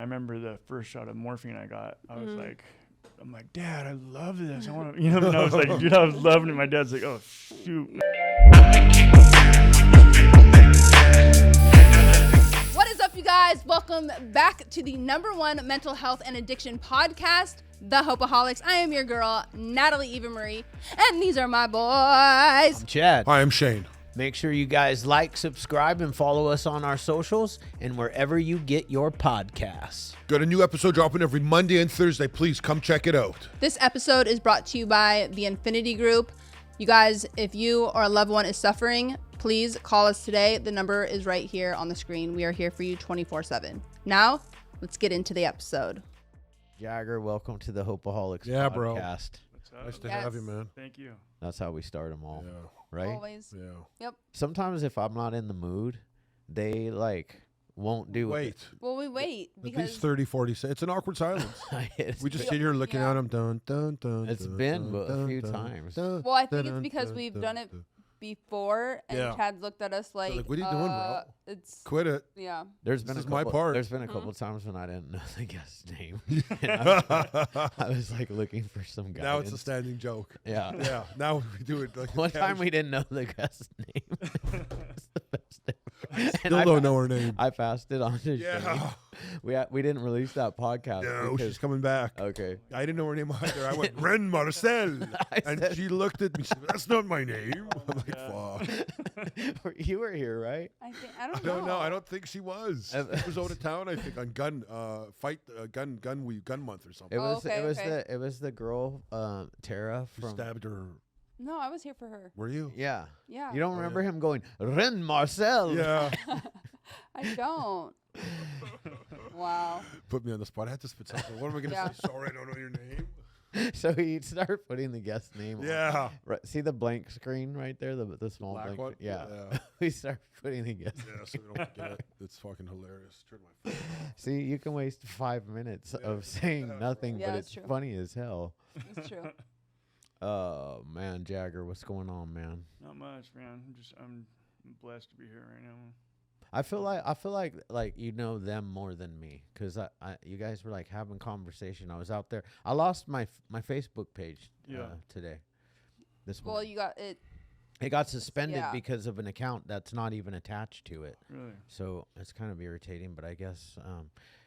remember the first shot of morphine I got. I was like, I'm like, Dad, I love this. I want to, you know, and I was like, dude, I was loving it. My dad's like, oh, shoot. What is up, you guys? Welcome back to the #1 mental health and addiction podcast, the Hopeaholics. I am your girl, Natalie Eva Marie, and these are my boys. I'm Chad. Hi, I'm Shane. Make sure you guys like, subscribe, and follow us on our socials and wherever you get your podcasts. Got a new episode dropping every Monday and Thursday. Please come check it out. This episode is brought to you by the Infinity Group. You guys, if you or a loved one is suffering, please call us today. The number is right here on the screen. We are here for you 24/7. Now, let's get into the episode. Jagger, welcome to the Hopeaholics Yeah, Podcast. bro. What's up? Nice to have you, man. Thank you. That's how we start them all, Yeah. right? Always. Yeah. Yep. Sometimes if I'm not in the mood, they won't do Wait. Well, we wait At because least 30, 40 seconds. It's an awkward silence. it. We just sit here looking Yeah. at them. Dun, dun, dun, It's dun, been dun, a few dun, times. dun, Well, I think dun, it's because dun, we've dun, done it dun. before, and Yeah. Chad looked at us like, what are you doing, bro? It's Quit it. yeah. There's been This a is my couple, part. There's been a couple times when I didn't know the guest's name. And I was like looking for some guidance. Now it's a standing joke. Yeah. Yeah. Now we do it like One time we didn't know the guest's name. It's the best ever. still don't know her name. I fasted on his Yeah. We didn't release that podcast. No, because- she's coming back. okay. I didn't know her name either. I went, Ren Marcel. I And said- she looked at me. She said, that's not my name. I'm like, fuck. You were here, right? I I don't don't know. know. I don't think she was. She was out of town, I think, on gun month or something. It was okay, it was okay. the it was the girl Tara She from stabbed her. No, I was here for her. Were you? Yeah. Yeah. You don't Oh, remember yeah. him going, Ren Marcel? Yeah. I don't. Wow. Put me on the spot. I had to spit something. What am I going to Yeah. say? Sorry, I don't know your name. So he'd start putting the guest name on. Yeah. Right, see the blank screen right there, the small Black blank one? screen? Yeah. Yeah. We start putting the guest Yeah, so we don't forget it. It's fucking hilarious. Turn my phone off. See, you can waste 5 minutes of saying nothing, Yeah, but that's it's true. funny as hell. It's true. Oh man, Jagger, what's going on, man? Not much, man. I'm blessed to be here right now. I feel like you know them more than me, because you guys were like having conversation. I was out there. I lost my Facebook page today. This Well, morning. you got it. It got suspended Yeah. because of an account that's not even attached to it. Really? So it's kind of irritating, but I guess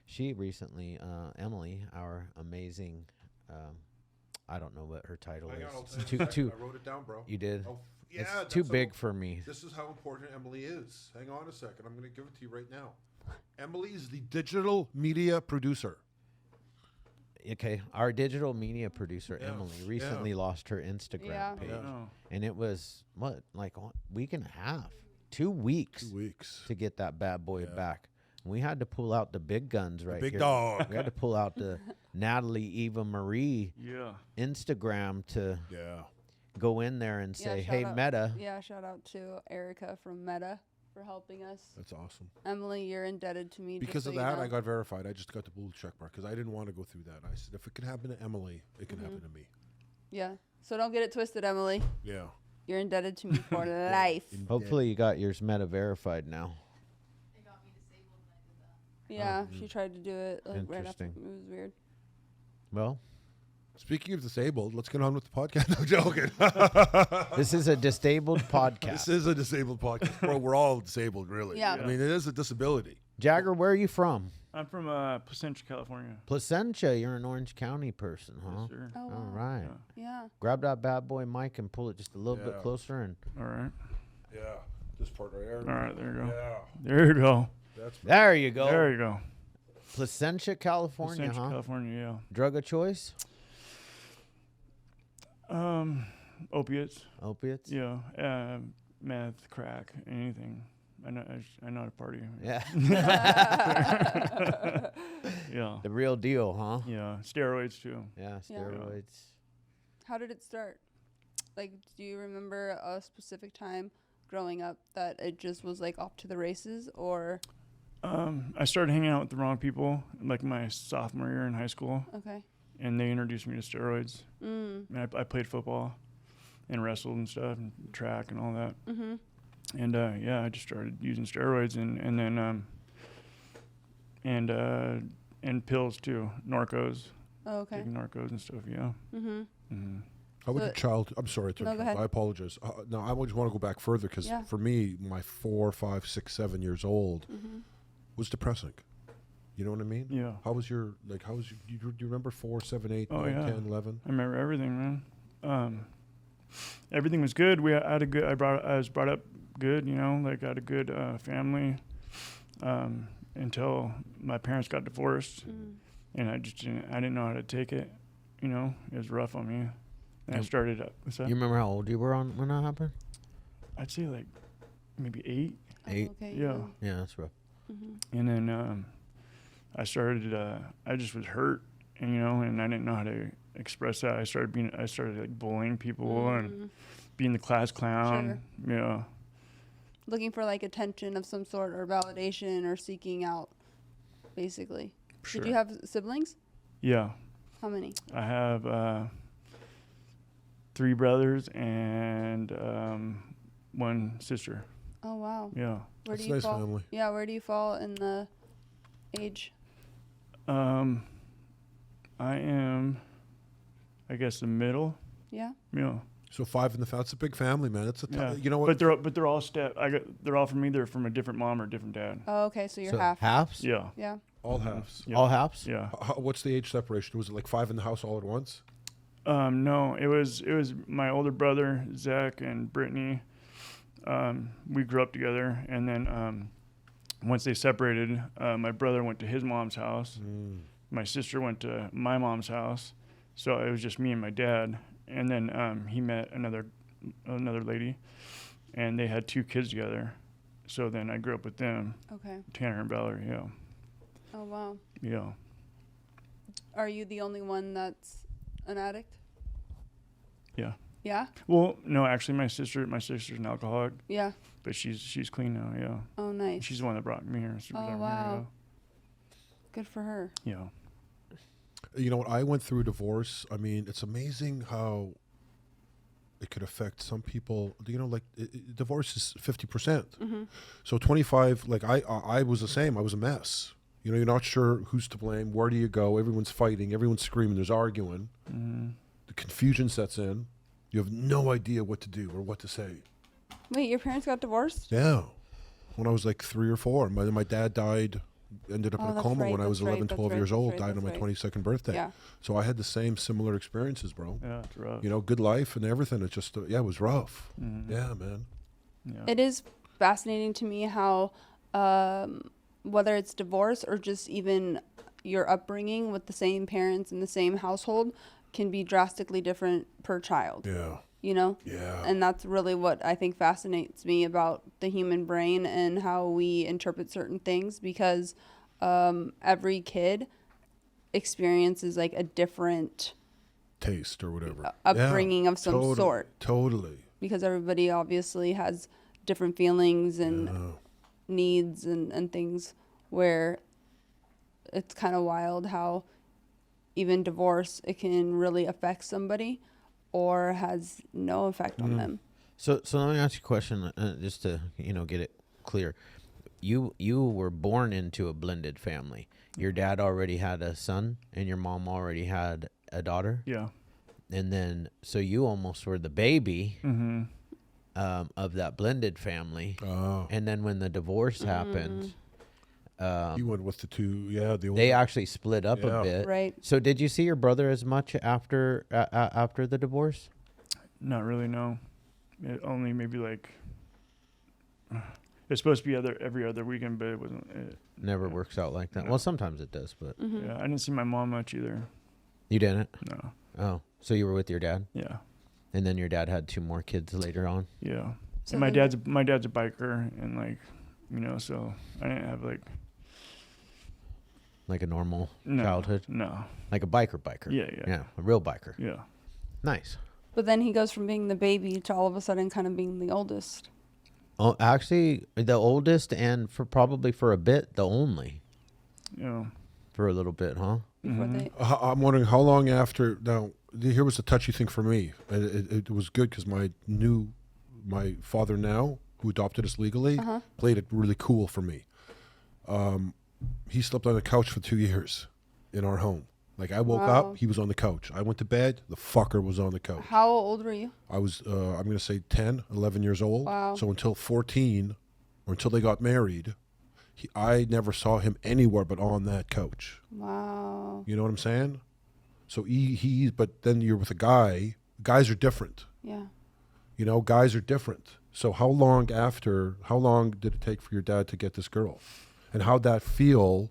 she recently, Emily, our amazing, I don't know what her title Hang on, I'll is. tell Too, you. too, I wrote it down, bro. you did? Oh, It's yeah, too that's big how- for me. This is how important Emily is. Hang on a second. I'm going to give it to you right now. Emily is the digital media producer. Okay, our digital media producer, Yeah, Emily, yeah. recently lost her Instagram Yeah. page. Yeah. Oh. And it was, like a week and a half, 2 weeks 2 weeks. to get that bad boy Yeah. back. We had to pull out the big guns right Big here. dog. We had to pull out the Natalie Eva Marie Yeah. Instagram to Yeah. go in there and Yeah, say, shout hey, out. Meta. Yeah. Shout out to Erica from Meta for helping us. That's awesome. Emily, you're indebted to me. just Because so of you that, know. I got verified. I just got the blue check mark because I didn't want to go through that. I said, if it can happen to Emily, it can happen to me. Yeah. So don't get it twisted, Emily. Yeah. You're indebted to me for life. Hopefully you got yours Meta verified now. Yeah. She tried to do it like, right after. It Interesting. was weird. Well, Speaking of disabled, let's get on with the podcast. No joking. this is a disabled podcast. This is a disabled podcast. Bro, we're all disabled, really. Yeah. I mean, it is a disability. Jagger, where are you from? I'm from Placentia, California. Placentia. You're an Orange County person, huh? Yes, sir. Oh, All wow. right. Yeah. Grab that bad boy mic and pull it just a little bit Yeah. closer. And All right. Yeah. This part right here. All right, there you go. Yeah. There you go. That's there you go. There you go. Placentia, California, Placentia, huh? California, Drug of choice? yeah. Opiates. Opiates? Yeah. Meth, crack, anything. I know how to party. Yeah. Yeah. The real deal, huh? Yeah. Steroids too. Yeah, Yeah. steroids. How did it start? Like, do you remember a specific time growing up that it just was like off to the races, or? I started hanging out with the wrong people like my sophomore year in high school, Okay. and they introduced me to steroids. Mm. And I played football and wrestled and stuff and track and all that. Mhm. And yeah, I just started using steroids and then and pills too, Norcos. Oh, okay. Taking Norcos and stuff. Yeah. How would So- your child? I'm sorry, No, go ahead. I apologize. No, I just want to go back further because Yeah. for me, my 4, 5, 6, 7 years old was depressing. You know what I mean? Yeah. How was your do you remember 4, 7, 8, Oh, 9, yeah. 10, 11? I remember everything, man. Everything was good. I was brought up good, you know, like I had a good family until my parents got divorced, and I didn't know how to take it. You know, it was rough on me. And I started what's that? You remember how old you were when that happened? I'd say like maybe 8. 8. Oh, okay. Yeah. Yeah, that's rough. And then I started. I just was hurt, and you know, and I didn't know how to express that. I started like bullying people and being the class clown. Yeah. Looking for like attention of some sort or validation or seeking out, basically. Sure. Did you have siblings? Yeah. How many? I have 3 brothers and 1 sister. Oh wow. Yeah. Where That's do you nice fall? family. Yeah, where do you fall in the age? I am, I guess, the middle. Yeah. Yeah. So 5 in the family. That's a big family, man. It's a Yeah. you know what? But they're all they're all from either from a different mom or a different dad. Oh, okay. So you're So half. halves? Yeah. Yeah. all halves. Yeah. All halves? Yeah. What's the age separation? Was it like 5 in the house all at once? No, it was my older brother Zach and Brittany. We grew up together, and then once they separated, my brother went to his mom's house. My sister went to my mom's house, so it was just me and my dad. And then he met another lady, and they had 2 kids together. So then I grew up with them, Okay. Tanner and Valerie. Yeah, Oh wow. yeah. Are you the only one that's an addict? Yeah. Yeah. Well, no, actually, my sister's an alcoholic, Yeah. but she's clean now. Yeah, Oh nice. she's the one that brought me here. She brought me here, wow. Good for her. Yeah. You know what? I went through a divorce. I mean, it's amazing how it could affect some people. You know, like divorce is 50%. So 25. Like I was the same. I was a mess. You know, you're not sure who's to blame. Where do you go? Everyone's fighting. Everyone's screaming. There's arguing. The confusion sets in. You have no idea what to do or what to say. Wait, your parents got divorced? Yeah. When I was like 3 or 4. My dad died, ended up Oh, in a that's coma right, when I was that's right, 11, that's 12 right, years that's old. right, Died on that's my right. 22nd birthday. Yeah. So I had the same similar experiences, bro. Yeah, it's rough. You know, good life and everything. It's just, it was rough. Mhm. Yeah, man. Yeah. It is fascinating to me how, whether it's divorce or just even your upbringing with the same parents in the same household, can be drastically different per child. Yeah. You know? Yeah. And that's really what I think fascinates me about the human brain and how we interpret certain things, because every kid experiences like a different Taste or whatever. upbringing of some Totally. sort, Totally. because everybody obviously has different feelings and Yeah. needs and things, where it's kind of wild how even divorce, it can really affect somebody or has no effect on them. So let me ask you a question, just to get it clear. You were born into a blended family. Your dad already had a son, and your mom already had a daughter. Yeah. And then so you almost were the baby Mm-hmm. of that blended family. Oh. And then when the divorce happened, You went with the 2. Yeah. The they older- actually split up Yeah. a bit. Right. So did you see your brother as much after the divorce? Not really. No. Only maybe like. It's supposed to be every other weekend, but it wasn't. Never works out like that. No. Well, sometimes it does, but Yeah, I didn't see my mom much either. you didn't. No. Oh, so you were with your dad, Yeah. and then your dad had 2 more kids later on. Yeah. So And my then- dad's a biker, and like, so I didn't have like Like a normal no, childhood, No. like a biker. Yeah. A real biker. Yeah. Nice. But then he goes from being the baby to all of a sudden kind of being the oldest. Oh, actually, the oldest, and probably for a bit, the only Yeah. for a little bit, huh? Before Mhm. they, I'm wondering how long after. Now, here was the touchy thing for me. It was good because my father now, who adopted us legally, played it really cool for me. He slept on the couch for 2 years. in our home. Like I woke Wow. up, he was on the couch. I went to bed, the fucker was on the couch. How old were you? I was, I'm going to say 10, 11 years old. Wow. So until 14, or until they got married, I never saw him anywhere but on that couch. Wow. You know what I'm saying? So but then you're with a guy. Guys are different. Yeah. You know, guys are different. So how long did it take for your dad to get this girl? And how'd that feel?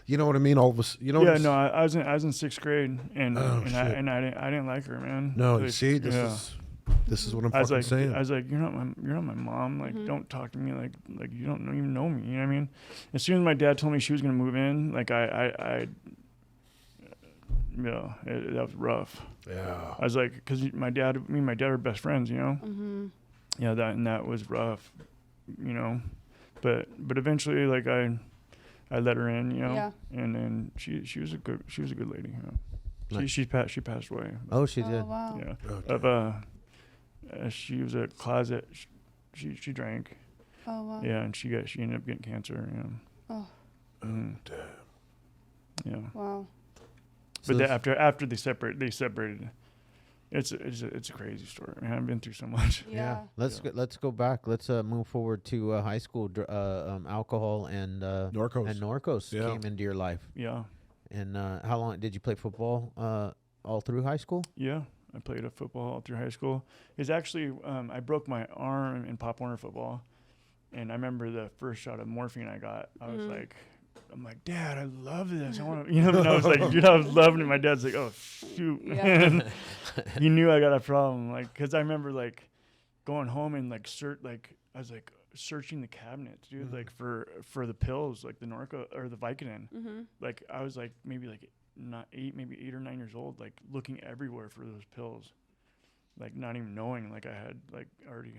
You know what I mean? All of us, you know. Yeah, no, I was in 6th grade, and Oh, and I didn't like her, man. No, Like, you see, yeah. this is what I'm I was fucking like, saying. I was like, you're not my mom. Like, don't talk to me like you don't even know me. You know what I mean? As soon as my dad told me she was gonna move in, like that was rough. Yeah. I was like, because me and my dad are best friends, you know. Mm-hmm. Yeah, that was rough, you know. But eventually, like I let her in, you know. Yeah. And then she was a good lady, you know. Nice. She passed away. Oh, she Oh, did. wow. Yeah. Okay. She was a closet. She drank. Oh, wow. Yeah, and she ended up getting cancer. Yeah. Oh. Mhm. Damn. Yeah. Wow. So But this- after they separated. It's a crazy story. Man, I've been through so much. Yeah. Let's go back. Let's move forward to high school. Alcohol and Norcos Yeah. came into your life. Yeah. And how long did you play football? All through high school? Yeah. I played football all through high school. It's actually I broke my arm in Pop Warner football, and I remember the first shot of morphine I got. I was like, I'm like, Dad, I love this. I want to, you know. And I was like, dude, I was loving it. My dad's like, oh shoot, Yeah. and he knew I got a problem, like, cause I remember like going home and like I was like searching the cabinets, dude, like for the pills, like the Norco or the Vicodin. Mm-hmm. Like I was like maybe 8 or 9 years old, like looking everywhere for those pills, like not even knowing, like I had like already,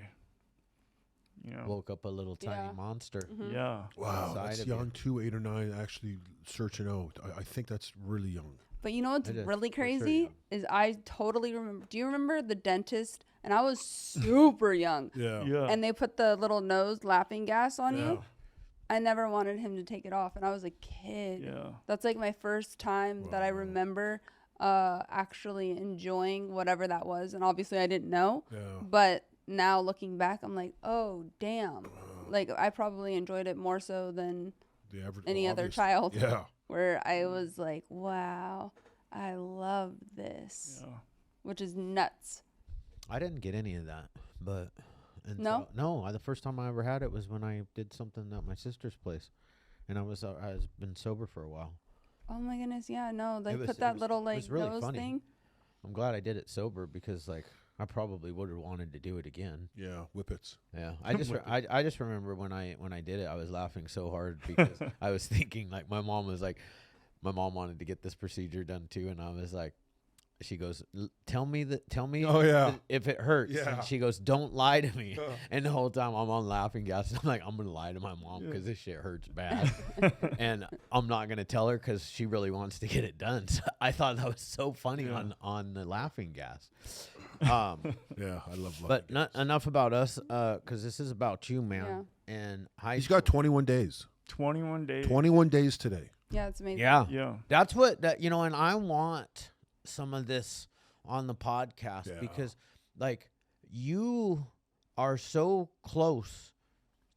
you know. Woke up a little tiny Yeah. monster. Mm-hmm. Yeah. Wow, Inside that's of you. young too. 8 or 9, actually searching out. I think that's really young. But you know what's It is, really for sure, crazy yeah. is I totally remember. Do you remember the dentist? And I was super young. Yeah. Yeah. And they put the little nose laughing gas on Yeah. you. I never wanted him to take it off, and I was a kid. Yeah. That's like my first time that I remember actually enjoying whatever that was. And obviously I didn't know. Yeah. But now looking back, I'm like, oh, damn. Like I probably enjoyed it more so than The average, any other obvious. child. Yeah. Where I was like, wow, I love this. Yeah. Which is nuts. I didn't get any of that, but No? the first time I ever had it was when I did something at my sister's place, and I was been sober for a while. Oh my goodness, yeah, no, they It was- put it that was- little it like was really nose funny. thing. I'm glad I did it sober because like I probably would have wanted to do it again. Yeah. Whippets. Yeah, I just I just remember when I did it, I was laughing so hard because I was thinking like my mom wanted to get this procedure done too, and I was like, she goes, tell me Oh, yeah. if it hurts. Yeah. And she goes, don't lie to me. Yeah. And the whole time I'm on laughing gas. I'm like, I'm gonna lie to my mom because this shit hurts bad, and I'm not gonna tell her because she really wants to get it done. So I thought that was so funny on the laughing gas. Yeah. I love But not enough about us, because this is about you, man. And He's got 21 days. 21 days. 21 days today. Yeah, it's amazing. Yeah, Yeah. that's what and I want some of this on the podcast Yeah. because like you are so close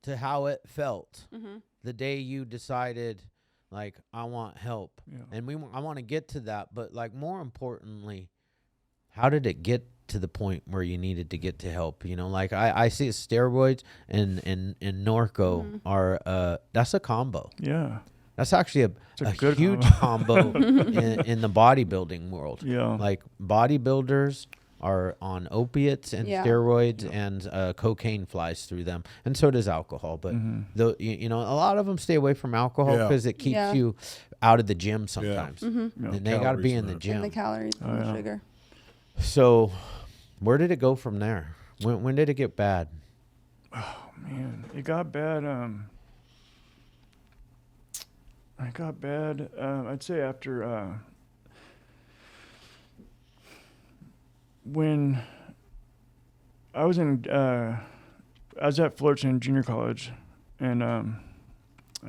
to how it felt Mm-hmm. the day you decided like I want help. Yeah. And I want to get to that, but like more importantly, how did it get to the point where you needed to get to help? Like I see steroids and Norco are that's a combo. Yeah. That's actually a good huge combo in the bodybuilding world. Yeah. Like bodybuilders are on opiates and Yeah. steroids and cocaine flies through them, and so does alcohol. But a lot of them stay away from alcohol Yeah. because it keeps Yeah. you out of the gym sometimes, Mm-hmm. Yeah. and they got to be Calories in and the that. gym. And the calories and the yeah. sugar. So, where did it go from there? When did it get bad? Man, it got bad. It got bad. I'd say after when I was at Fullerton Junior College, and I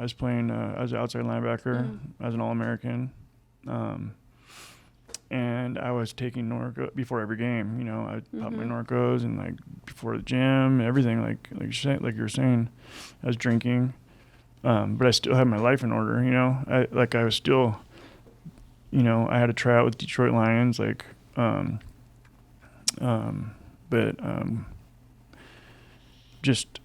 was playing. I was an outside linebacker. I was an All-American, And I was taking Norco before every game. You know, I'd pop my Norcos and like before the gym, everything. Like you were saying, I was drinking, but I still had my life in order. You know, I was still, you know, I had a tryout with Detroit Lions. Like, just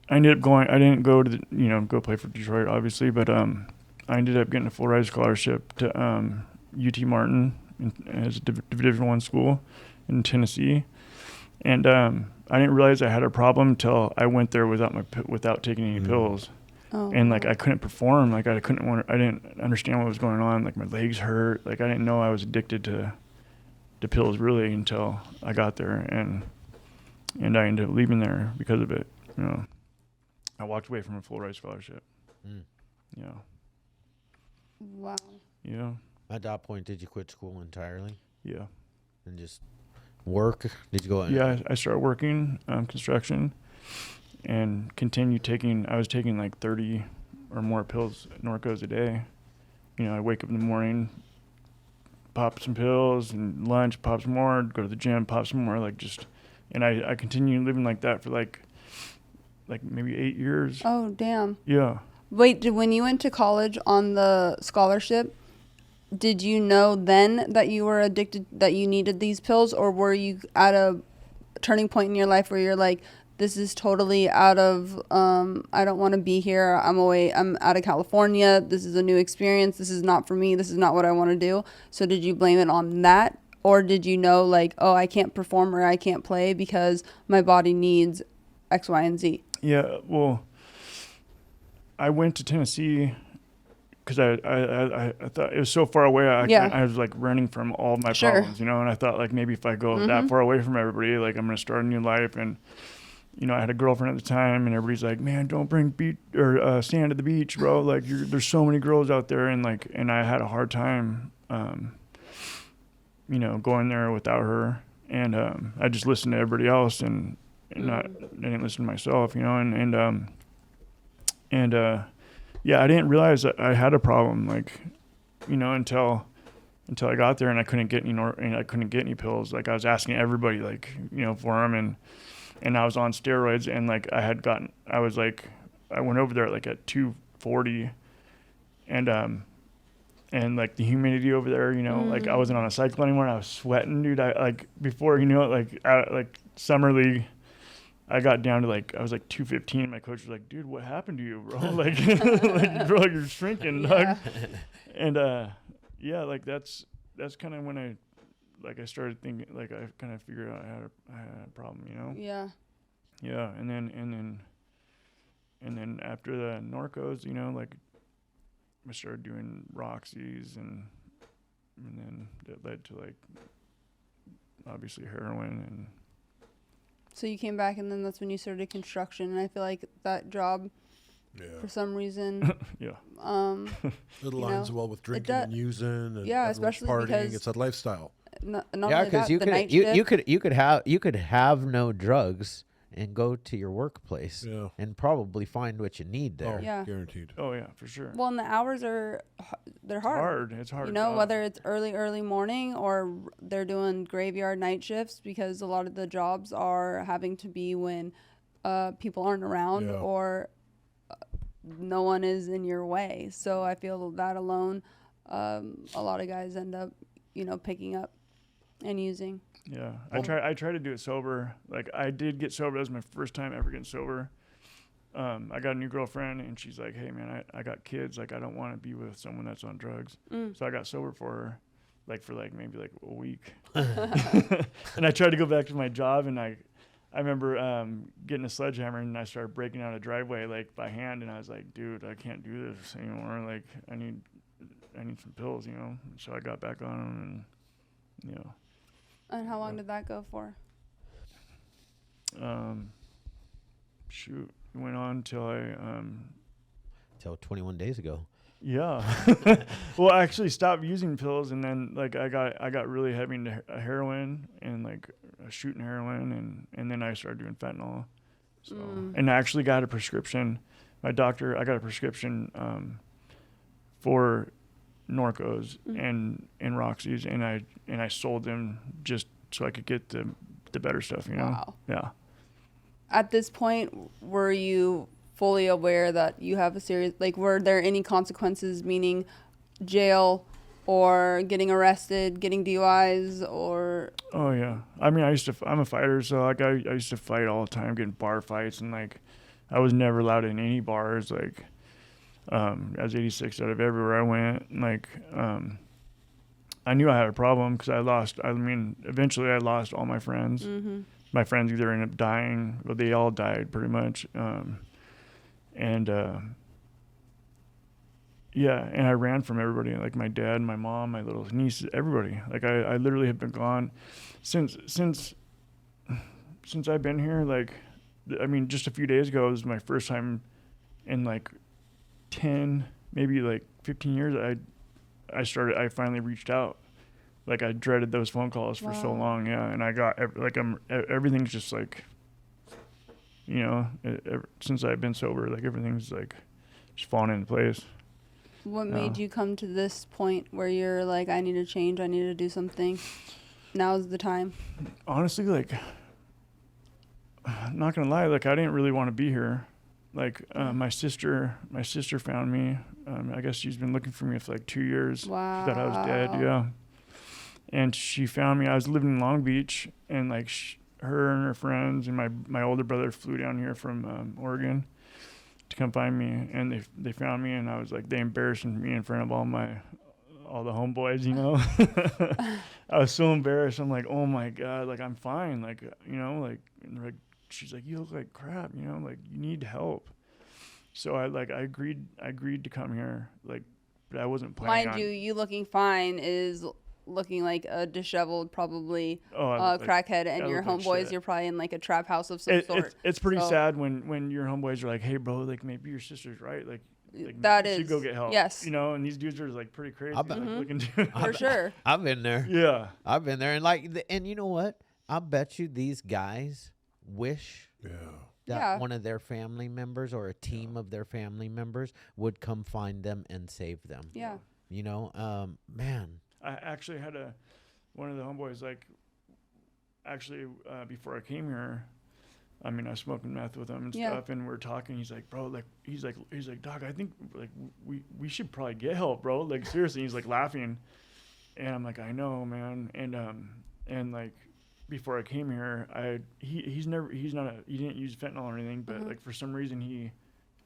I ended up going. I didn't go to go play for Detroit, obviously, but I ended up getting a full ride scholarship to UT Martin as a Division I school in Tennessee, and I didn't realize I had a problem until I went there without taking any pills, and like I couldn't perform, like I didn't understand what was going on, like my legs hurt, like I didn't know I was addicted to pills really until I got there, and I ended up leaving there because of it. You know, I walked away from a full ride scholarship. Yeah. Wow. Yeah. At that point, did you quit school entirely Yeah. and just work? Did you go? Yeah, I started working construction and continued taking. I was taking like 30 or more pills, Norcos a day. You know, I wake up in the morning, pop some pills, and lunch, pop some more. Go to the gym, pop some more. Like just, and I continued living like that for like maybe 8 years. Oh, damn. Yeah. Wait, when you went to college on the scholarship, did you know then that you were addicted, that you needed these pills, or were you at a turning point in your life where you're like, this is totally out of, I don't want to be here. I'm out of California. This is a new experience. This is not for me. This is not what I want to do. So did you blame it on that? Or did you know like, oh, I can't perform or I can't play because my body needs X, Y, and Z? Yeah. Well, I went to Tennessee because I thought it was so far away. I was like running from all my problems, you know, and I thought like maybe if I go that far away from everybody, like I'm going to start a new life. And, you know, I had a girlfriend at the time and everybody's like, man, don't bring sand to the beach, bro. Like there's so many girls out there. And I had a hard time, you know, going there without her. And I just listened to everybody else and I didn't listen to myself, you know, yeah, I didn't realize that I had a problem, like, you know, until I got there and I couldn't get any pills. Like I was asking everybody, like, you know, for them, and I was on steroids, and like I went over there like at 240, and like the humidity over there, you know, like I wasn't on a cycle anymore. And I was sweating, dude. I like before, you know, like summer league. I got down to like, I was like 215. My coach was like, dude, what happened to you, bro? Like, like bro, you're shrinking, dog. And, yeah, like that's kind of when I started thinking, like I kind of figured out I had a problem, you know? Yeah. Yeah. And then after the Norcos, you know, like I started doing Roxy's and then that led to like obviously heroin. And So you came back, and then that's when you started construction. And I feel like that job, for some reason, yeah, it aligns well with drinking and using, and especially partying. because It's a lifestyle. Yeah, because you could have no drugs and go to your workplace and probably find what you need there. Yeah. Guaranteed. Oh yeah, for sure. Well, and the hours they're hard. It's hard. You know, whether it's early morning or they're doing graveyard night shifts, because a lot of the jobs are having to be when people aren't around or no one is in your way. So I feel that alone, a lot of guys end up, you know, picking up and using. Yeah, I try to do it sober. Like I did get sober. That was my first time ever getting sober. I got a new girlfriend, and she's like, "Hey, man, I got kids. Like, I don't want to be with someone that's on drugs." So I got sober for her, for maybe a week. And I tried to go back to my job, and I remember getting a sledgehammer, and I started breaking out a driveway like by hand, and I was like, "Dude, I can't do this anymore. Like, I need some pills, you know." So I got back on them, and you know. And how long did that go for? Shoot, it went on till Till 21 days ago. Yeah. Well, I actually stopped using pills, and then like I got really heavy into heroin and like shooting heroin, and then I started doing fentanyl. So and I actually got a prescription. I got a prescription for Norcos and Roxy's, and I sold them just so I could get the better stuff, you know. Wow. Yeah. At this point, were you fully aware that you have a serious, like, were there any consequences, meaning jail or getting arrested, getting DUIs, or? Oh yeah. I mean, I'm a fighter, so like I used to fight all the time, getting bar fights, and like I was never allowed in any bars. Like I was 86 out of everywhere I went. Like I knew I had a problem because eventually I lost all my friends. Mm-hmm. My friends either ended up dying, well, they all died pretty much. Yeah, and I ran from everybody, like my dad, my mom, my little niece, everybody. Like I literally have been gone since I've been here. Like, I mean, just a few days ago was my first time in like 10, maybe like 15 years. I finally reached out. Like I dreaded those phone calls for so long, yeah. And I got everything's just like, you know, since I've been sober, like everything's like just falling into place. What made you come to this point where you're like, I need to change, I need to do something? Now's the time. Honestly, like, not gonna lie, like I didn't really want to be here. Like my sister found me. I guess she's been looking for me for like 2 years. Wow. She thought I was dead, yeah. And she found me. I was living in Long Beach, and like her and her friends and my older brother flew down here from Oregon to come find me, and they found me, and I was like, they embarrassed me in front of all the homeboys, you know. I was so embarrassed. I'm like, oh my God, like I'm fine, like, you know, like, and they're like, she's like, you look like crap, you know, like you need help. So I agreed to come here, like, but I wasn't planning on. Mind you looking fine is looking like a disheveled, probably crackhead, and your homeboys, you're probably in like a trap house of some sort. It's pretty sad when your homeboys are like, hey bro, like maybe your sister's right, like that you is should go get help. Yes, you know, and these dudes are like pretty crazy, like looking for sure. I've been there. Yeah, I've been there, and you know what? I bet you these guys wish that one of their family members or a team of their family members would come find them and save them. Yeah, you know, man. I actually had one of the homeboys, like, before I came here, I mean, I was smoking meth with him and stuff, and we're talking. He's like, bro, like, he's like, Doc, I think, like, we should probably get help, bro. Like, seriously. He's like laughing. And I'm like, I know, man. And like, before I came here, he didn't use fentanyl or anything, but like, for some reason, he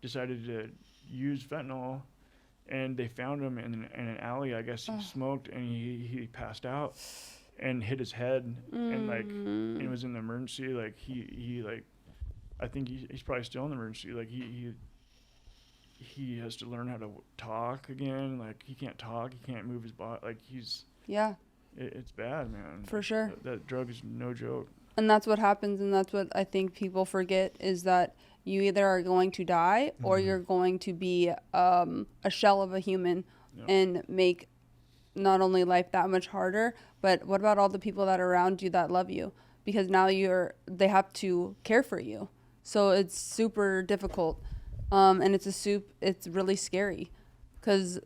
decided to use fentanyl. And they found him in an alley. I guess he smoked, and he passed out and hit his head, and like it was in the emergency. Like he like, I think he's probably still in the emergency. Like he has to learn how to talk again. Like he can't talk, he can't move his body. Like it's bad, man. For sure. That drug is no joke. And that's what happens, and that's what I think people forget, is that you either are going to die or you're going to be a shell of a human and make not only life that much harder, but what about all the people that are around you that love you? Because now they have to care for you. So it's super difficult. And it's really scary, because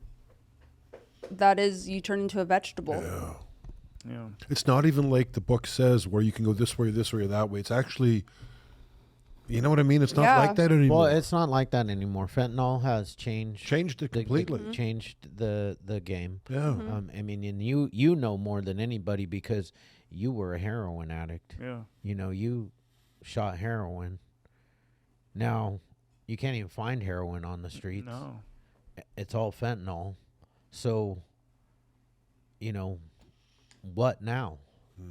you turn into a vegetable. Yeah. Yeah. It's not even like the book says where you can go this way, or that way. It's actually, you know what I mean? It's not like that anymore. Well, it's not like that anymore. Fentanyl has changed it completely. Changed the game. Yeah. I mean, and you know more than anybody because you were a heroin addict. Yeah. You know, you shot heroin. Now, you can't even find heroin on the streets. No. It's all fentanyl. So, you know, what now?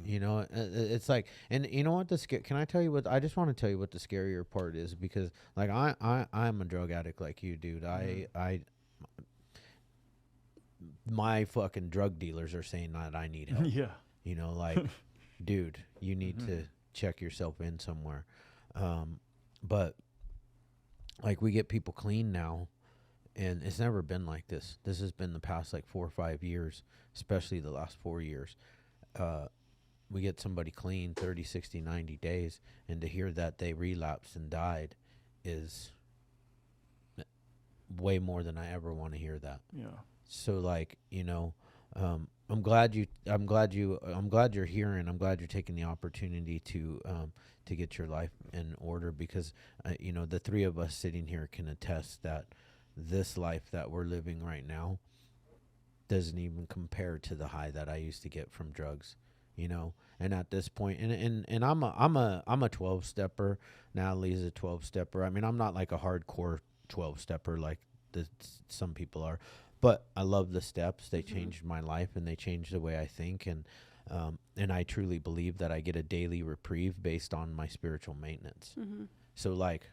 You know, it's like, and you know what, can I tell you what, I just want to tell you what the scarier part is, because like I'm a drug addict like you, dude. My fucking drug dealers are saying that I need help. Yeah. You know, like, dude, you need to check yourself in somewhere. But like, we get people clean now, and it's never been like this. This has been the past like 4 or 5 years, especially the last 4 years. We get somebody clean 30, 60, 90 days, and to hear that they relapsed and died is way more than I ever want to hear that. Yeah. So like, I'm glad you're here, and I'm glad you're taking the opportunity to get your life in order, because the three of us sitting here can attest that this life that we're living right now doesn't even compare to the high that I used to get from drugs, And at this point, and I'm a 12-stepper. Natalie's a 12-stepper. I mean, I'm not like a hardcore 12-stepper like some people are, but I love the steps. They changed my life, and they changed the way I think, and I truly believe that I get a daily reprieve based on my spiritual maintenance. So like,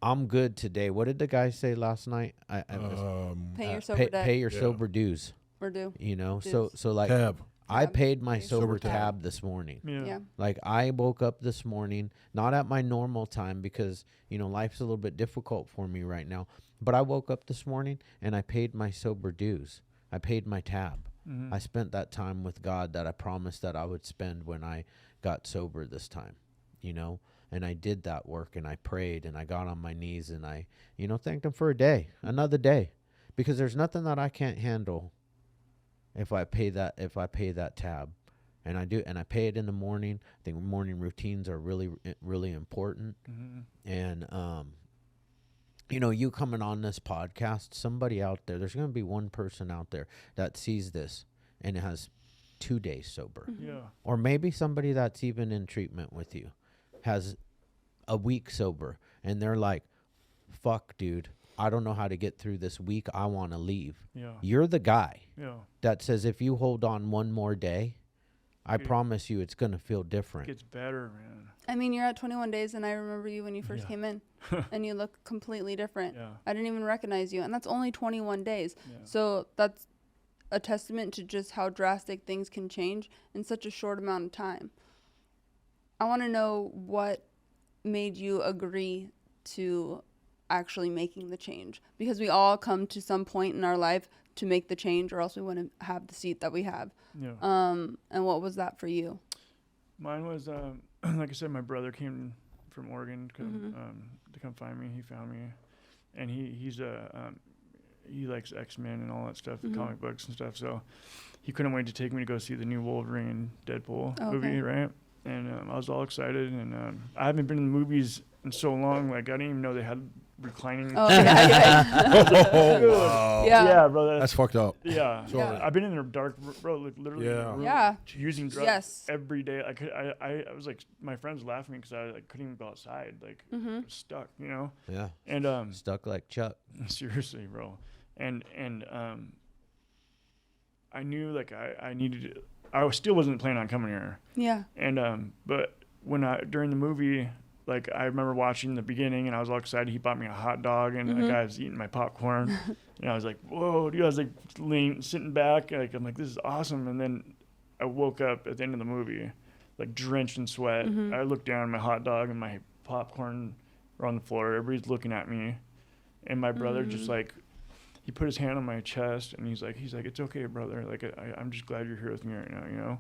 I'm good today. What did the guy say last night? Pay your sober debt. Pay your sober dues. Or do. So like, Tab. I paid my Sober sober tab. tab this morning. Yeah. Like, I woke up this morning, not at my normal time, because, life's a little bit difficult for me right now. But I woke up this morning and I paid my sober dues. I paid my tab. I spent that time with God that I promised that I would spend when I got sober this time, And I did that work, and I prayed, and I got on my knees, and I, thanked him for a day, another day. Because there's nothing that I can't handle if I pay that tab. And I do, and I pay it in the morning. I think morning routines are really, really important. And, you coming on this podcast, somebody out there, there's going to be one person out there that sees this and has 2 days sober. Yeah. Or maybe somebody that's even in treatment with you has a week sober, and they're like, fuck, dude, I don't know how to get through this week. I want to leave. Yeah. You're the guy Yeah. that says, if you hold on one more day, I It promise you it's going to feel different. gets better, man. I mean, you're at 21 days, and I remember you when you first Yeah. came in, and you look completely different. Yeah. I didn't even recognize you, and that's only 21 days. Yeah. So that's a testament to just how drastic things can change in such a short amount of time. I want to know what made you agree to actually making the change, because we all come to some point in our life to make the change, or else we wouldn't have the seat that we have. Yeah. And what was that for you? Mine was, like I said, my brother came from Oregon to come find me. He found me, and he likes X-Men and all that stuff, comic books and stuff. So he couldn't wait to take me to go see the new Wolverine and Deadpool movie, right? And I was all excited, and I haven't been in the movies in so long. Like, I didn't even know they had reclining. Oh, yeah. Yeah, bro. That's fucked up. Yeah. Sorry. I've been in a dark, bro, like literally in a room Yeah. using drugs Yes. every day. I was like, my friends laughing because I couldn't even go outside, like I was stuck, Yeah. And Stuck like Chuck. seriously, bro. And I knew like I needed it. I still wasn't planning on coming here. Yeah. And but during the movie, like, I remember watching the beginning, and I was all excited. He bought me a hot dog, and the guy was eating my popcorn, and I was like, "Whoa, dude!" I was like sitting back, like, I'm like, "This is awesome." And then I woke up at the end of the movie, like drenched in sweat. I looked down, my hot dog and my popcorn were on the floor. Everybody's looking at me, and my brother just like, he put his hand on my chest, and he's like, "It's okay, brother. Like, I'm just glad you're here with me right now,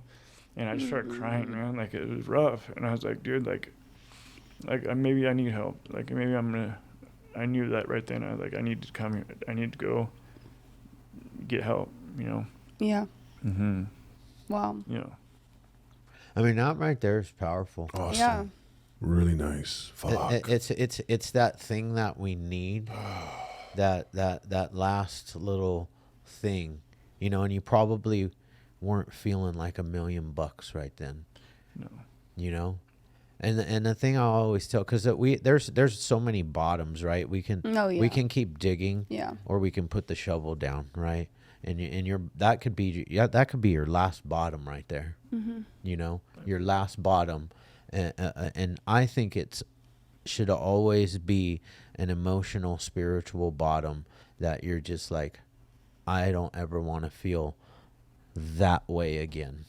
And I just started crying, man. Like, it was rough, and I was like, "Dude, like maybe I need help. Like, maybe I knew that right then. I need to come here. I need to go get help, Yeah. Mm-hmm. Wow. Yeah. I mean, that right there is powerful. Awesome. Yeah. Really nice. Fuck. It's that thing that we need, that last little thing, and you probably weren't feeling like $1 million right then. No. And the thing I always tell, because there's so many bottoms, right? We can we can keep digging, or we can put the shovel down, right? And that could be your last bottom right there, your last bottom, and I think should always be an emotional, spiritual bottom that you're just like, I don't ever want to feel that way again.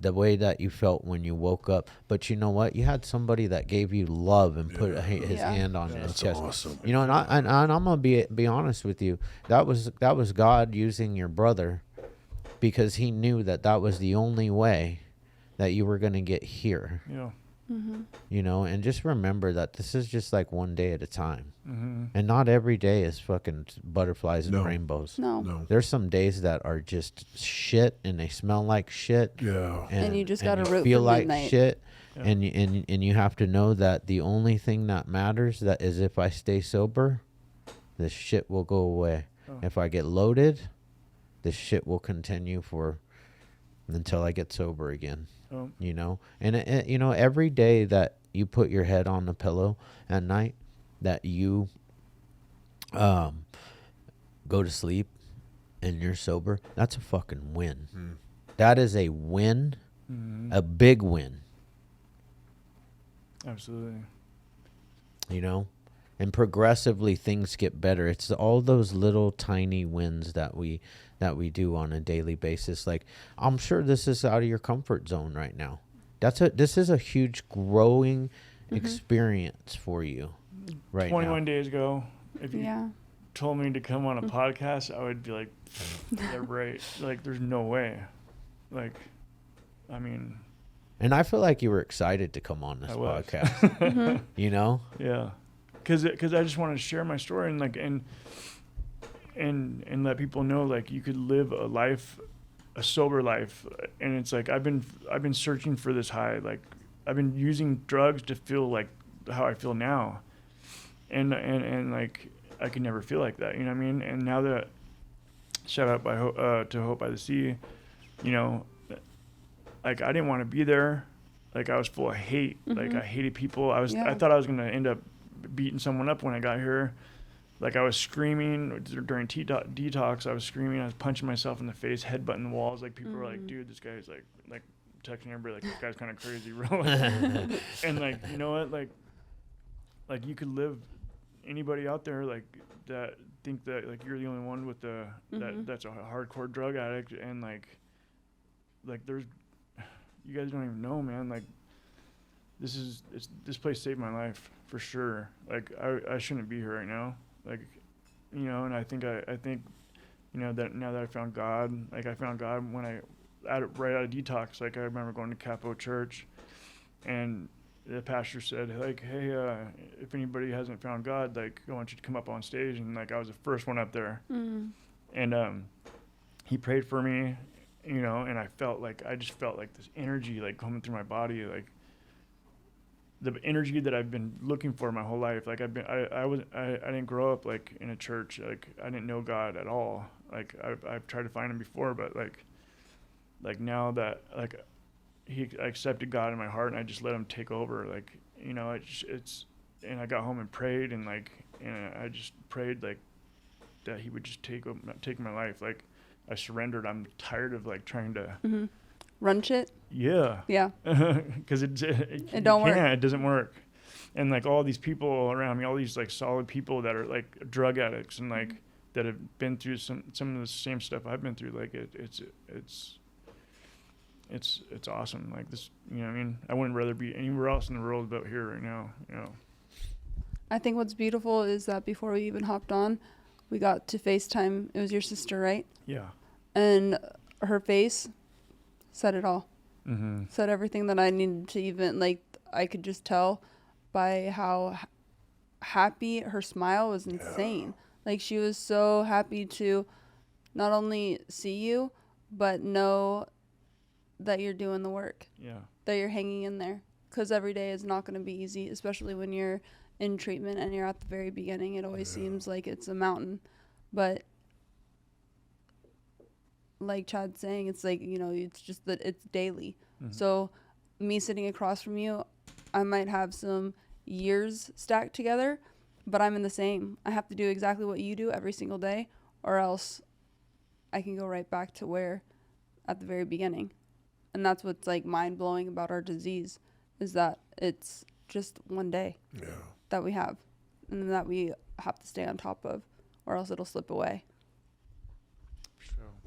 The way that you felt when you woke up. But you know what? You had somebody that gave you love and put his hand on your chest. Awesome. And I'm gonna be honest with you. That was God using your brother, because he knew that was the only way that you were gonna get here. Yeah. You know, and just remember that this is just like one day at a time. Mm-hmm. And not every day is fucking butterflies and No. rainbows. No. There's some days that are just shit and they smell like shit. Yeah. And you just gotta root feel for like midnight. shit. Yeah. And you have to know that the only thing that matters that is if I stay sober, this shit will go away. Oh. If I get loaded, this shit will continue for until I get sober again. Oh. You know, and you know, every day that you put your head on the pillow at night, that you go to sleep and you're sober, that's a fucking win. That is a win, a big win. Absolutely. You know, and progressively things get better. It's all those little tiny wins that we do on a daily basis. Like, I'm sure this is out of your comfort zone right now. This is a huge growing experience for you right 21 now. days ago, if you Yeah. told me to come on a podcast, I would be like, yeah, right. Like, there's no way. Like, I mean, And I feel like you were excited to come on this I was. podcast. You know? Yeah, because I just wanted to share my story and like and let people know like you could live a sober life, and it's like I've been searching for this high. Like I've been using drugs to feel like how I feel now, and like I could never feel like that. You know what I mean? And now that shout out to Hope by the Sea, you know, like I didn't want to be there. Like I was full of hate. Like I hated people. I thought I was gonna end up beating someone up when I got here. Like I was screaming during detox. I was screaming. I was punching myself in the face, headbutting walls. Like people were like, "Dude, this guy's like texting everybody like this guy's kind of crazy, bro." And like, you know what? Like you could live. Anybody out there like that think that like you're the only one with that's a hardcore drug addict, and like there's you guys don't even know, man. Like this place saved my life for sure. Like I shouldn't be here right now. Like, you know, and I think, you know, that now that I found God, like I found God when right out of detox. Like I remember going to Capo Church, and the pastor said, like, hey, if anybody hasn't found God, like I want you to come up on stage. And like I was the first one up there, and he prayed for me, you know, and I just felt like this energy like coming through my body, like the energy that I've been looking for my whole life. Like I didn't grow up like in a church. Like I didn't know God at all. Like I've tried to find him before, but like now that like I accepted God in my heart and I just let him take over. Like, you know, it's and I got home and prayed and I just prayed like that he would just take my life. Like I surrendered. I'm tired of like trying to run shit. Yeah. Because it don't work. It doesn't work. And like all these people around me, all these like solid people that are like drug addicts and like that have been through some of the same stuff I've been through. Like it's awesome. Like this, you know what I mean? I wouldn't rather be anywhere else in the world but here right now, you know. I think what's beautiful is that before we even hopped on, we got to FaceTime. It was your sister, right? Yeah. And her face said it all. Mm-hmm. Said everything that I needed to even, like, I could just tell by how happy her smile was insane. Like, she was so happy to not only see you, but know that you're doing the work. Yeah. That you're hanging in there. Because every day is not going to be easy, especially when you're in treatment and you're at the very beginning. It always seems like it's a mountain. But like Chad's saying, it's like, you know, it's just that it's daily. So me sitting across from you, I might have some years stacked together, but I'm in the same. I have to do exactly what you do every single day, or else I can go right back to where at the very beginning. And that's what's like mind blowing about our disease, is that it's just one day that we have, and that we have to stay on top of, or else it'll slip away.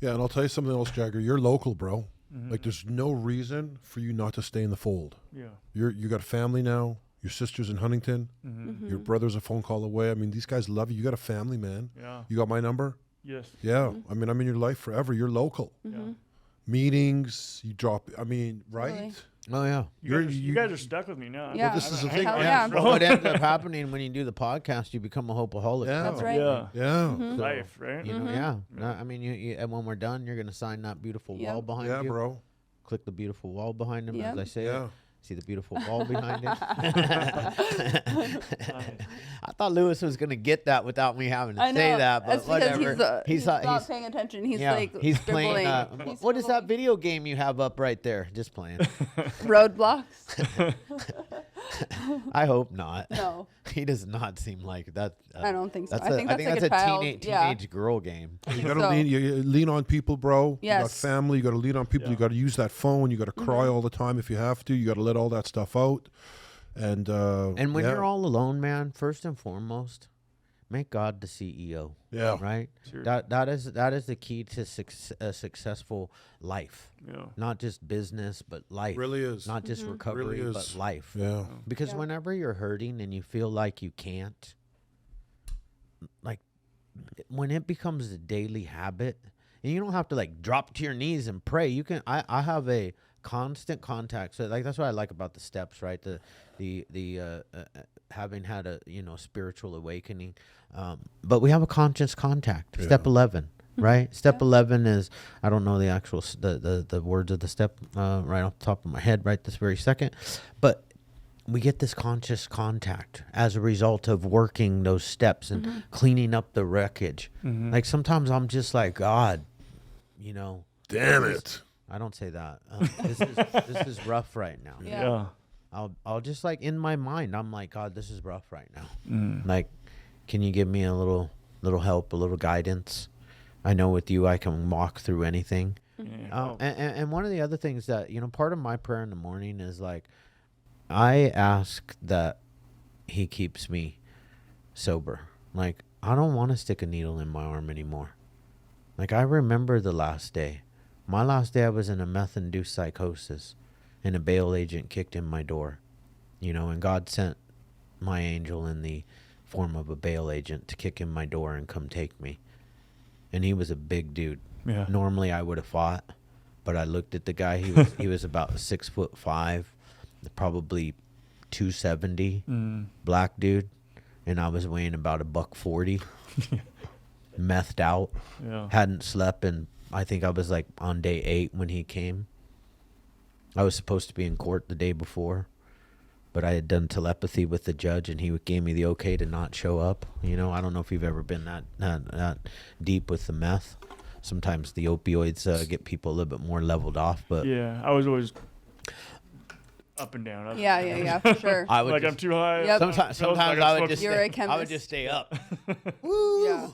Yeah, and I'll tell you something else, Jagger. You're local, bro. Like, there's no reason for you not to stay in the fold. Yeah. You got a family now. Your sister's in Huntington. Your brother's a phone call away. I mean, these guys love you. You got a family, man. Yeah. You got my number? Yes. Yeah. I mean, I'm in your life forever. You're local. Yeah. Meetings, you drop. I mean, right? Really? Oh yeah. You guys are stuck with me now. Yeah. Well, this is the I- thing. Hell I- yeah. But what ends up happening when you do the podcast, you become a Hopeaholic. Yeah. That's right. Yeah. Yeah. Mhm. So, Life, right? You know, yeah. No, I mean, you and when we're done, you're gonna sign that beautiful Yep. wall behind yeah, you. bro. Click the beautiful wall behind him, Yep. as I say. Yeah. It. See the beautiful wall behind it. I thought Lewis was gonna get that without me having to I know. say that, but That's because whatever. he's not paying attention. He's like he's playing. scribbling. He's What is that scribbling. video game you have up right there? Just playing. Roadblocks? I hope not. No, He does not seem like that. I don't think so. That's I think that's like a a child. teenage girl game. You gotta So- lean on people, bro. You got Yes. family. You gotta lean on people. You gotta use that phone. You gotta cry all the time if you have to. You gotta let all that stuff out. And And when yeah. you're all alone, man, first and foremost, make God the CEO. Yeah. Right. Sure. That is the key to a successful life. Yeah. Not just business, but life. Really is. Not just recovery, Really but is. life. Yeah. Because Yeah. whenever you're hurting and you feel like you can't, like when it becomes a daily habit, and you don't have to like drop to your knees and pray. You can. I have a constant contact. So like that's what I like about the steps, right? The having had a spiritual awakening, but we have a conscious contact. Step 11. Right, step 11 is I don't know the actual the words of the step right off the top of my head right this very second, but we get this conscious contact as a result of working those steps and cleaning up the wreckage. Like sometimes I'm just like, God, Damn it. I don't say that. This is rough right now. Yeah. I'll just like in my mind I'm like, God, this is rough right now. Like, can you give me a little help, a little guidance? I know with you I can walk through anything. Yeah. And one of the other things that, part of my prayer in the morning is like, I ask that he keeps me sober. Like, I don't want to stick a needle in my arm anymore. Like, I remember the last day. My last day I was in a meth-induced psychosis and a bail agent kicked in my door, and God sent my angel in the form of a bail agent to kick in my door and come take me. And he was a big dude. Yeah. Normally I would have fought, but I looked at the guy. He was about 6'5", probably 270, black dude, and I was weighing about $140, methed out, Yeah. hadn't slept, and I think I was like on day 8 when he came. I was supposed to be in court the day before, but I had done telepathy with the judge, and he gave me the okay to not show up. I don't know if you've ever been that deep with the meth. Sometimes the opioids get people a little bit more leveled off, but Yeah. I was always up and down. Yeah, for sure. I would Like I'm just, too high. Yep. sometimes Like I'm I would smoking- just You're a stay, I chemist. would just stay up. Woo! Yeah.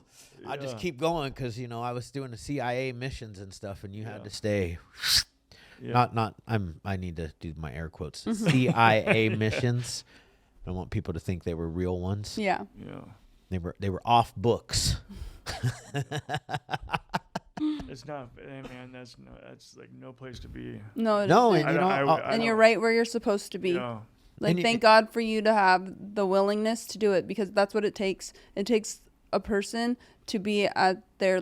I'd just Yeah. keep going because I was doing the CIA missions and stuff, and you had Yeah. to stay. Yeah. I need to do my air quotes. CIA missions. I want people to think they were real ones. Yeah. Yeah. They were off books. It's not, hey man, that's like no place to be. No, it No, isn't. and I And you're don't- right where you're supposed to be. Yeah. Like, And thank God for you to have the willingness to do it, because that's what it takes. It takes a person to be at their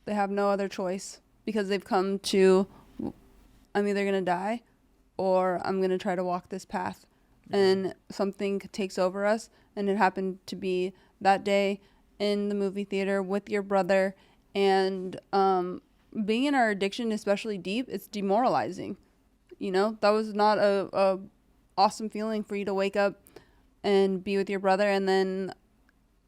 they have no other choice, because they've come to, I'm either going to die or I'm going to try to walk this path. And something takes over us. And it happened to be that day in the movie theater with your brother. And being in our addiction, especially deep, it's demoralizing. That was not a awesome feeling for you to wake up and be with your brother. And then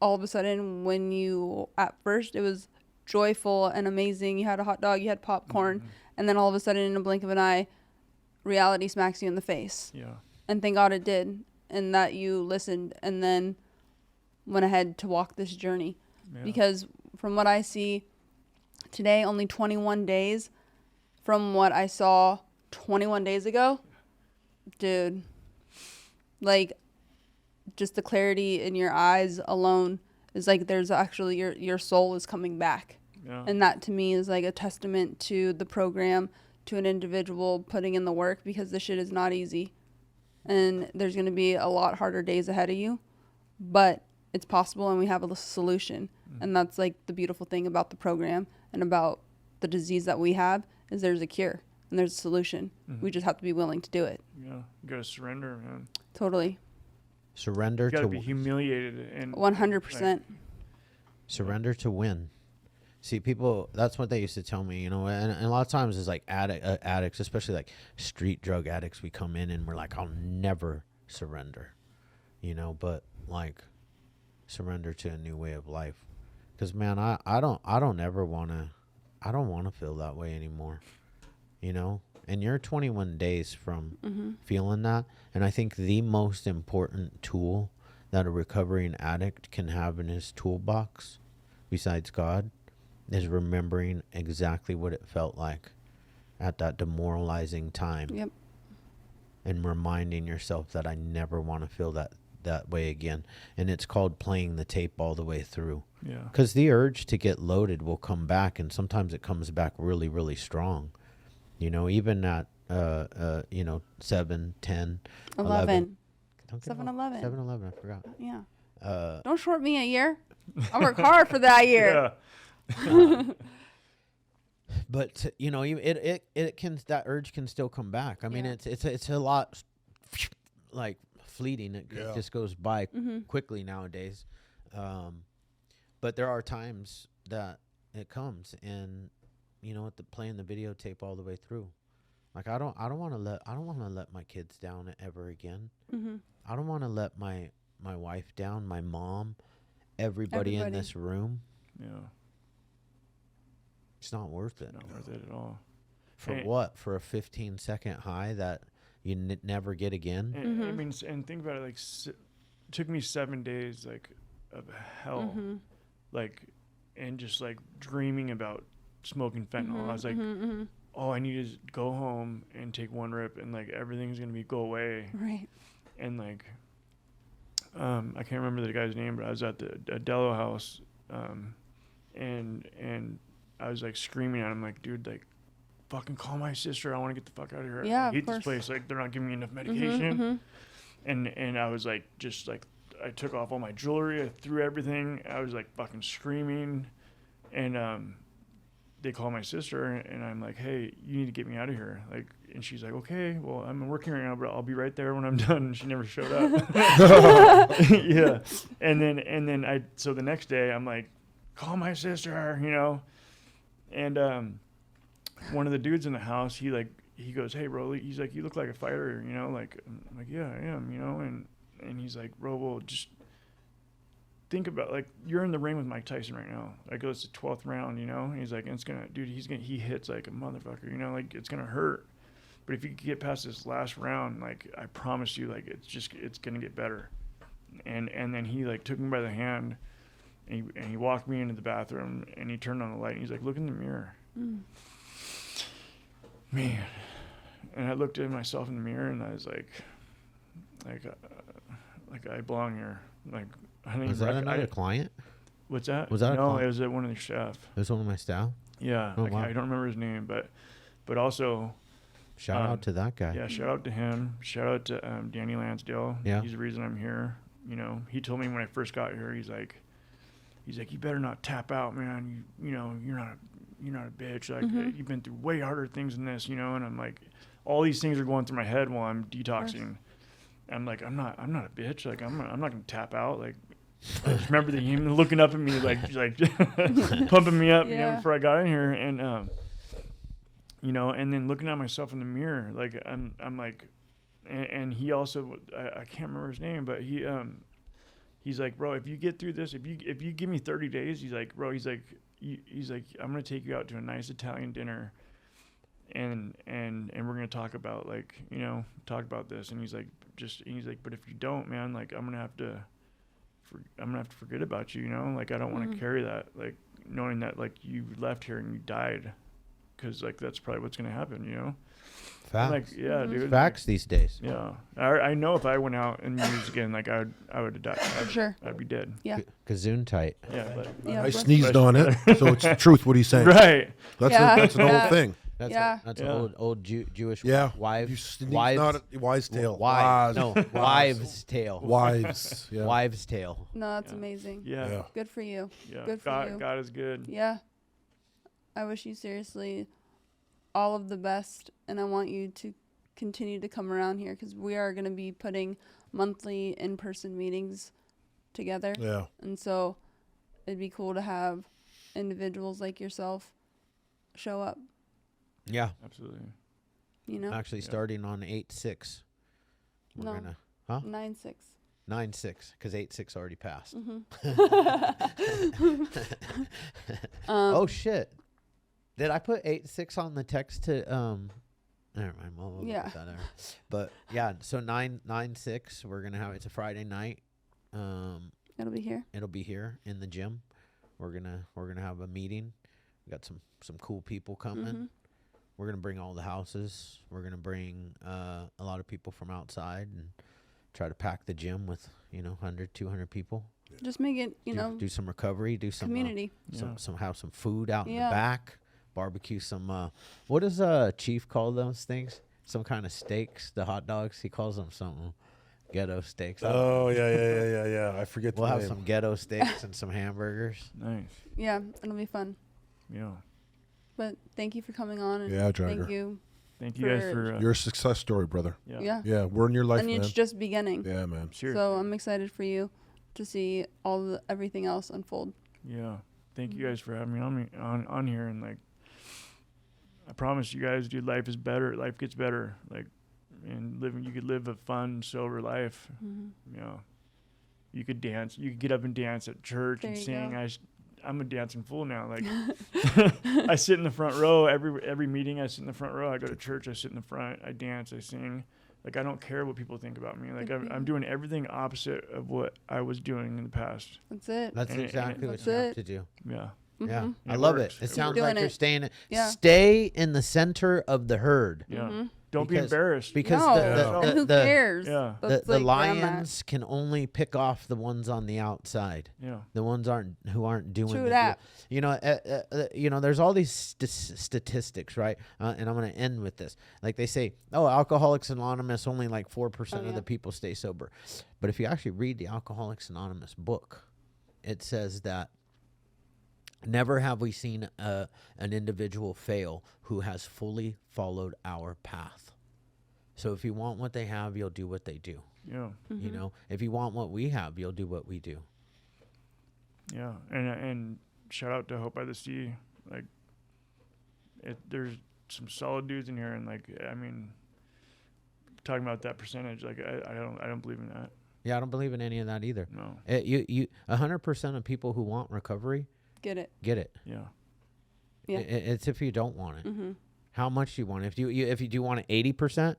all of a sudden, when at first it was joyful and amazing. You had a hot dog, you had popcorn. And then all of a sudden, in a blink of an eye, reality smacks you in the face. Yeah. And thank God it did. And that you listened and then went ahead to walk this journey. Yeah. Because from what I see today, only 21 days from what I saw 21 days ago, dude, like, just the clarity in your eyes alone is like there's actually your soul is coming back. Yeah. And that to me is like a testament to the program, to an individual putting in the work, because this shit is not easy. And there's going to be a lot harder days ahead of you, but it's possible, and we have a solution. And that's like the beautiful thing about the program and about the disease that we have, is there's a cure. and there's a solution. We just have to be willing to do it. Yeah, you gotta surrender, man. Totally. Surrender You gotta to be humiliated and 100%. surrender to win. See, people, that's what they used to tell me, and a lot of times it's like addicts, especially like street drug addicts, we come in and we're like, I'll never surrender, but like surrender to a new way of life. Because, man, I don't want to feel that way anymore, and you're 21 days from feeling that. And I think the most important tool that a recovering addict can have in his toolbox, besides God, is remembering exactly what it felt like at that demoralizing time. Yep. And reminding yourself that I never want to feel that way again. And it's called playing the tape all the way through. yeah. Because the urge to get loaded will come back, and sometimes it comes back really, really strong. Even at 7, 10, 11. Don't get 7-Eleven. 7-Eleven, I forgot. Yeah. Don't short me a year. I work hard for that year. Yeah. But it can, that urge can still come back. I mean, it's a lot like fleeting. It just goes by quickly nowadays. But there are times that it comes, and playing the videotape all the way through. Like I don't want to let my kids down ever again. I don't want to let my wife down, my mom, everybody in this room. Yeah. It's not worth it. Not worth it at all. For Hey. what? For a 15-second high that you never get again? And, I mean, and think about it. Like, it took me 7 days, like, of hell, like, and just like dreaming about smoking fentanyl. I was like, oh, I need to go home and take one rip, and like everything's gonna go away. Right. And like, I can't remember the guy's name, but I was at the Adello house, and I was like screaming at him, like, dude, like, fucking call my sister. I want to get the fuck out of here. Yeah, I of hate course. this place. Like, they're not giving me enough medication. And I was like, just like, I took off all my jewelry. I threw everything. I was like fucking screaming. And they call my sister, and I'm like, hey, you need to get me out of here. Like, and she's like, okay, well, I'm working right now, but I'll be right there when I'm done. And she never showed up. Yeah. And then so the next day I'm like, call my sister, and one of the dudes in the house, he goes, hey, bro, he's like, you look like a fighter, like, I'm like, yeah, I am, and he's like, bro, well, just think about, like, you're in the ring with Mike Tyson right now. Like, it's the 12th round, and he's like, and it's gonna, dude, he hits like a motherfucker, like, it's gonna hurt, but if you get past this last round, like, I promise you, like, it's gonna get better. And then he like took me by the hand, and he walked me into the bathroom, and he turned on the light, and he's like, look in the mirror. Man. And I looked at myself in the mirror, and I was like I belong here. Like, I think. Was that another client? What's that? Was that a no? client? It was one of the staff. It was one of my staff. Yeah. Oh, wow. I don't remember his name, but also. Shout out to that guy. Yeah, shout out to him. Shout out to Danny Lansdale. Yeah. He's the reason I'm here. He told me when I first got here, he's like, you better not tap out, man. You're not a bitch. Like, you've been through way harder things than this, and I'm like, all these things are going through my head while I'm detoxing. I'm like, I'm not a bitch. Like, I'm not gonna tap out. Like, I just remember him looking up at me, like pumping me up, before I got in here, and and then looking at myself in the mirror, like, I'm like, and he also, I can't remember his name, but he's like, bro, if you get through this, if you give me 30 days, he's like, bro, he's like, I'm gonna take you out to a nice Italian dinner, and we're gonna talk about, like, talk about this. And he's like, but if you don't, man, like, I'm gonna have to forget about you, like, I don't want to carry that, like, knowing that, like, you left here and you died, because, like, that's probably what's gonna happen, Facts. Like, yeah, dude. Facts these days. Yeah, I know if I went out and used again, like, I would have died. Sure. I'd be dead. Yeah. Gazoon tight. Yeah, but Yeah, I bro. sneezed on it, so it's the truth what he's saying. right. That's an old thing. That's Yeah. that's Yeah. old Jewish Yeah. wives. You sneeze, wives. not a wise tale. Wives. No, Wise. wives' tale. Wives. Yeah. Wives' tale. No, that's Yeah. amazing. Yeah. Yeah. Good for you. Yeah. Good for God, you. God is good. Yeah. I wish you seriously all of the best, and I want you to continue to come around here because we are going to be putting monthly in-person meetings together. Yeah. And so it'd be cool to have individuals like yourself show up, Yeah. Absolutely. you know? Actually, starting on 8/6, we're No. gonna 9-6. 9/6 because 8/6 already passed. Mm-hmm. Oh shit! Did I put 8/6 on the text to Never mind. We'll Yeah. get that there. But yeah, so 9/6 we're gonna have. It's a Friday night. It'll be here. It'll be here in the gym. We're gonna have a meeting. We got some cool people coming. Mm-hmm. We're gonna bring all the houses. We're gonna bring a lot of people from outside and try to pack the gym with 100, 200 people. Just make it, do some recovery. Do some community. some have some food out in Yeah. the back. Barbecue some. What does Chief call those things? Some kind of steaks. The hot dogs. He calls them something. Ghetto steaks. Oh yeah. I forget the We'll have name. some ghetto steaks and some hamburgers. Nice. Yeah, it'll be fun. Yeah. But thank you for coming on. And Yeah, Jagger. thank you. Thank you guys For- for You're a success story, brother. Yeah. Yeah, we're in your life, And man. it's just beginning. Yeah, man. Sure. So I'm excited for you to see everything else unfold. Yeah. Thank you guys for having me on here, and like I promise you guys, dude, life is better. Life gets better. Like, and you could live a fun, sober life. Mm-hmm. You know, you could dance. You could get up and dance at church There and you sing. go. I'm a dancing fool now. Like, I sit in the front row every meeting. I sit in the front row. I go to church. I sit in the front. I dance. I sing. Like, I don't care what people think about me. Like, I'm doing everything opposite of what I was doing in the past. That's it. That's And it- exactly what That's you have it. to do. Yeah. Yeah, Mhm. I It love works. it. It It sounds works. like Doing you're it. staying. Yeah. Stay in the center of the herd. Yeah. Mhm. Don't be Because- embarrassed. Because No, Yeah. and who cares? Yeah. That's the like where I'm at. lions can only pick off the ones on the outside. Yeah. The ones who aren't doing True the that. there's all these statistics, right? And I'm going to end with this. Like they say, Alcoholics Anonymous, only like 4% of yeah. the people stay sober. But if you actually read the Alcoholics Anonymous book, it says that never have we seen an individual fail who has fully followed our path. So if you want what they have, you'll do what they do. Yeah. Mm-hmm. If you want what we have, you'll do what we do. Yeah. And shout out to Hope by the Sea. Like, there's some solid dudes in here, and like, I mean, talking about that percentage, like, I don't believe in that. Yeah, I don't believe in any of that either. No. 100% of people who want recovery Get it. get it. Yeah. Yeah. It's if you don't want it. Mm-hmm. How much do you want it? If you do want it 80%,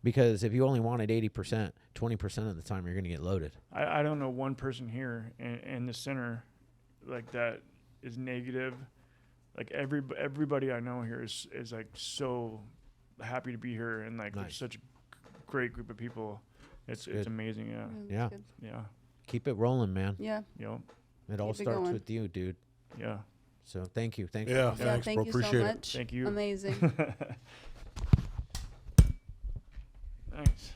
because if you only want it 80%, 20% of the time you're going to get loaded. I don't know one person here in the center like that is negative. Like everybody I know here is like so happy to be here, and like Nice. there's such a great group of people. It's good. amazing. Yeah. Yeah. Good. Yeah. Keep it rolling, man. Yeah. You know. It all Keep it starts going. with you, dude. Yeah. So thank you. Thank Yeah, you. thanks, Thank bro. you Appreciate so it. much. Thank you. Amazing. Thanks.